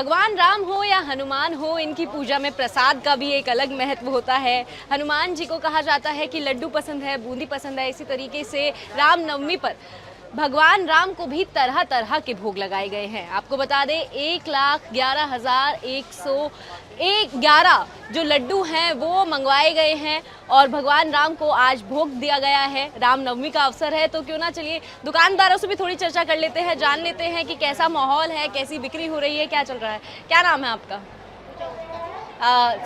भगवान राम हो या हनुमान हो, इनकी पूजा में प्रसाद का भी एक अलग महत्व होता है। हनुमान जी को कहा जाता है कि लड्डू पसंद है, बूंदी पसंद है। इसी तरीके से रामनवमी पर भगवान राम को भी तरह तरह के भोग लगाए गए हैं। आपको बता दें 1,11,111 जो लड्डू हैं वो मंगवाए गए हैं और भगवान राम को आज भोग दिया गया है। रामनवमी का अवसर है तो क्यों ना चलिए दुकानदारों से भी थोड़ी चर्चा कर लेते हैं, जान लेते हैं कि कैसा माहौल है, कैसी बिक्री हो रही है, क्या चल रहा है। क्या नाम है आपका?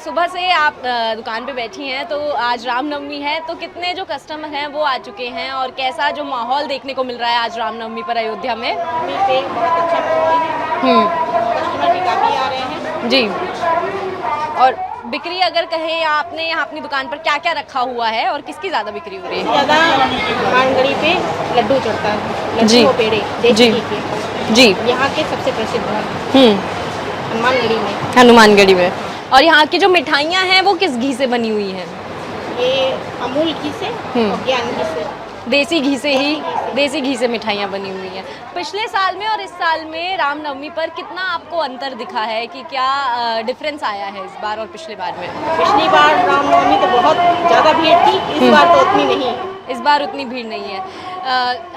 सुबह से आप दुकान पे बैठी हैं, तो आज रामनवमी है तो कितने जो कस्टमर हैं वो आ चुके हैं और कैसा जो माहौल देखने को मिल रहा है आज रामनवमी पर अयोध्या में? पे बहुत अच्छा माहौल है। कस्टमर भी काफ़ी आ रहे हैं जी। और बिक्री अगर कहें, आपने यहाँ अपनी दुकान पर क्या क्या रखा हुआ है और किसकी ज़्यादा बिक्री हो रही है? ज़्यादा हनुमानगढ़ी पे लड्डू चढ़ता है, जी। लड्डू और पेड़े देसी घी के जी। यहाँ के सबसे प्रसिद्ध हैं हनुमानगढ़ी में। हनुमानगढ़ी में। और यहाँ की जो मिठाइयाँ हैं वो किस घी से बनी हुई हैं? ये अमूल घी से और ज्ञान घी से, देसी घी से ही, देसी घी से मिठाइयाँ बनी हुई हैं। पिछले साल में और इस साल में रामनवमी पर कितना आपको अंतर दिखा है कि क्या डिफरेंस आया है इस बार और पिछले बार में? पिछली बार रामनवमी तो बहुत ज़्यादा भीड़ थी, इस बार तो उतनी नहीं है। इस बार उतनी भीड़ नहीं है।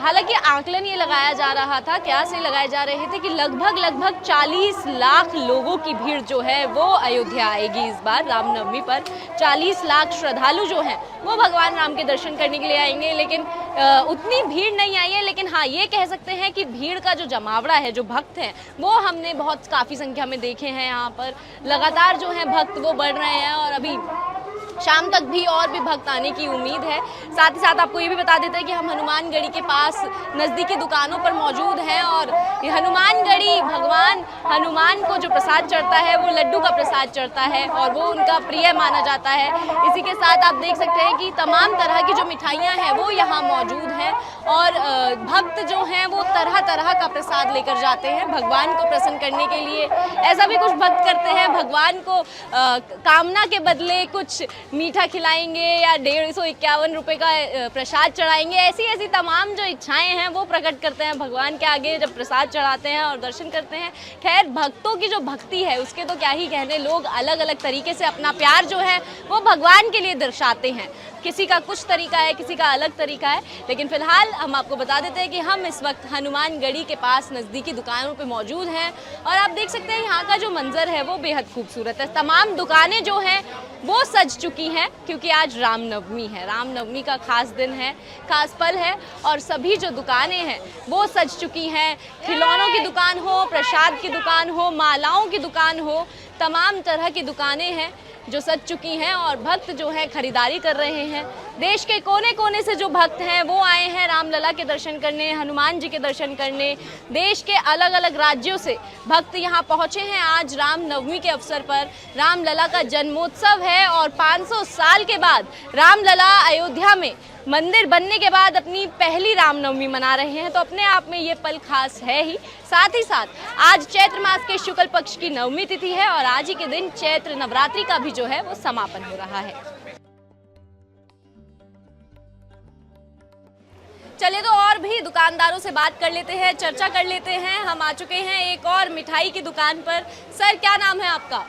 हालांकि आकलन ये लगाया जा रहा था, क्या से लगाए जा रहे थे कि लगभग 40 लाख लोगों की भीड़ जो है वो अयोध्या आएगी इस बार रामनवमी पर। 40 लाख श्रद्धालु जो हैं वो भगवान राम के दर्शन करने के लिए आएंगे, लेकिन उतनी भीड़ नहीं आई है। लेकिन हाँ, ये कह सकते हैं कि भीड़ का जो जमावड़ा है, जो भक्त हैं वो हमने बहुत काफ़ी संख्या में देखे हैं। यहाँ पर लगातार जो है भक्त वो बढ़ रहे हैं और अभी शाम तक भी और भी भक्त आने की उम्मीद है। साथ ही साथ आपको ये भी बता देते हैं कि हम हनुमानगढ़ी के पास नज़दीकी दुकानों पर मौजूद हैं और ये हनुमानगढ़ी भगवान हनुमान को जो प्रसाद चढ़ता है वो लड्डू का प्रसाद चढ़ता है और वो उनका प्रिय माना जाता है। इसी के साथ आप देख सकते हैं कि तमाम तरह की जो मिठाइयाँ हैं वो यहाँ मौजूद हैं और भक्त जो हैं वो तरह तरह का प्रसाद लेकर जाते हैं भगवान को प्रसन्न करने के लिए। ऐसा भी कुछ भक्त करते हैं, भगवान को कामना के बदले कुछ मीठा खिलाएंगे या 151 रुपये का प्रसाद चढ़ाएंगे। ऐसी तमाम जो इच्छाएं हैं वो प्रकट करते हैं भगवान के आगे जब प्रसाद चढ़ाते हैं और दर्शन करते हैं। खैर, भक्तों की जो भक्ति है उसके तो क्या ही कहने, लोग अलग अलग तरीके से अपना प्यार जो है वो भगवान के लिए दर्शाते हैं। किसी का कुछ तरीका है, किसी का अलग तरीका है। लेकिन फिलहाल हम आपको बता देते हैं कि हम इस वक्त हनुमानगढ़ी के पास नज़दीकी दुकानों पे मौजूद हैं और आप देख सकते हैं यहाँ का जो मंजर है वो बेहद खूबसूरत है। तमाम दुकानें जो हैं वो सज चुकी हैं क्योंकि आज रामनवमी है। रामनवमी का खास दिन है, खास पल है और सभी जो दुकानें हैं वो सज चुकी हैं। खिलौनों की दुकान हो, प्रसाद की दुकान हो, मालाओं की दुकान हो, तमाम तरह की दुकानें हैं जो सज चुकी हैं और भक्त जो है खरीदारी कर रहे हैं। देश के कोने कोने से जो भक्त हैं वो आए हैं रामलला के दर्शन करने, हनुमान जी के दर्शन करने। देश के अलग अलग राज्यों से भक्त यहाँ पहुँचे हैं आज रामनवमी के अवसर पर। रामलला का जन्मोत्सव है और 500 साल के बाद रामलला अयोध्या में मंदिर बनने के बाद अपनी पहली रामनवमी मना रहे हैं, तो अपने आप में ये पल खास है ही। साथ ही साथ आज चैत्र मास के शुक्ल पक्ष की नवमी तिथि है और आज ही के दिन चैत्र नवरात्रि का भी जो है वो समापन हो रहा है। चलिए तो और भी दुकानदारों से बात कर लेते हैं, चर्चा कर लेते हैं। हम आ चुके हैं एक और मिठाई की दुकान पर। सर, क्या नाम है आपका?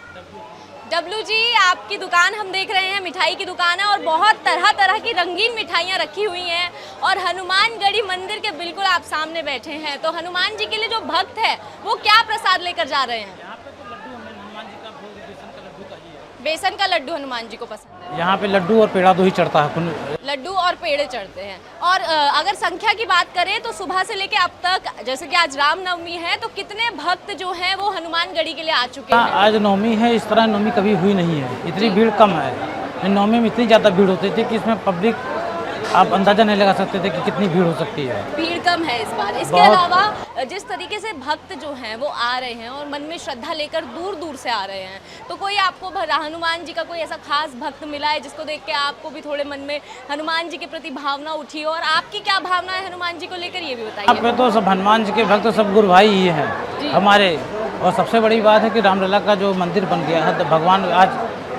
डब्लू जी, आपकी दुकान हम देख रहे हैं, मिठाई की दुकान है और बहुत तरह तरह की रंगीन मिठाइयाँ रखी हुई हैं और हनुमानगढ़ी मंदिर के बिल्कुल आप सामने बैठे हैं। तो हनुमान जी के लिए जो भक्त है वो क्या प्रसाद लेकर जा रहे हैं? यहाँ पे तो लड्डू हनुमान जी का भोग बेसन का लड्डू का ही है। बेसन का लड्डू हनुमान जी को पसंद है। यहाँ पे लड्डू और पेड़ा दो ही चढ़ता है। लड्डू और पेड़े चढ़ते हैं। और अगर संख्या की बात करें तो सुबह से लेके अब तक, जैसे कि आज रामनवमी है, तो कितने भक्त जो हैं वो हनुमानगढ़ी के लिए आ चुके हैं? आज नवमी है, इस तरह नवमी कभी हुई नहीं है, इतनी भीड़ कम है। नवमी में इतनी ज़्यादा भीड़ होती थी कि इसमें पब्लिक आप अंदाजा नहीं लगा सकते थे कि कितनी भीड़ हो सकती है। भीड़ कम है इस बार। इसके अलावा जिस तरीके से भक्त जो हैं वो आ रहे हैं और मन में श्रद्धा लेकर दूर दूर से आ रहे हैं, तो कोई आपको हनुमान जी का कोई ऐसा खास भक्त मिला है जिसको देख के आपको भी थोड़े मन में हनुमान जी के प्रति भावना उठी हो? और आपकी क्या भावना है हनुमान जी को लेकर, ये भी बताइए। यहाँ पे तो सब हनुमान जी के भक्त सब गुरु भाई ही हैं हमारे। और सबसे बड़ी बात है कि रामलला का जो मंदिर बन गया है, तो भगवान आज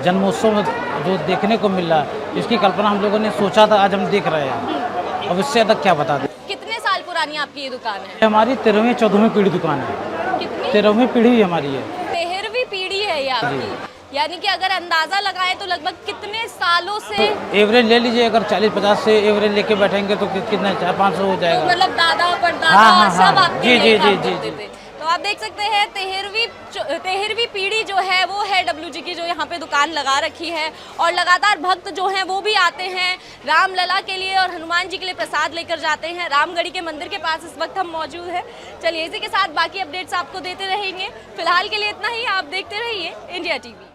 जन्मोत्सव में जो देखने को मिल रहा है, इसकी कल्पना हम लोगों ने सोचा था, आज हम देख रहे हैं। अब इससे अधिक क्या बता दें। कितने साल पुरानी आपकी ये दुकान है? हमारी 13वीं 14वीं पीढ़ी दुकान है। कितनी? 13वीं पीढ़ी हमारी है। जी। यानी कि अगर अंदाजा लगाएं तो लगभग कितने सालों से एवरेज ले लीजिए, अगर 40-50 से एवरेज लेके बैठेंगे तो कितना 400-500 हो तो जाएगा। मतलब दादा परदादा हाँ, हाँ, सब हाँ। आपके जी, लिए जी, काम जी, करते जी, थे। तो आप देख सकते हैं 13वीं पीढ़ी जो है वो है WG की, जो यहाँ पे दुकान लगा रखी है और लगातार भक्त जो हैं वो भी आते हैं रामलला के लिए और हनुमान जी के लिए प्रसाद लेकर जाते हैं। रामगढ़ी के मंदिर के पास इस वक्त हम मौजूद हैं। चलिए इसी के साथ बाकी अपडेट्स आपको देते रहेंगे। फिलहाल के लिए इतना ही, आप देखते रहिए इंडिया TV।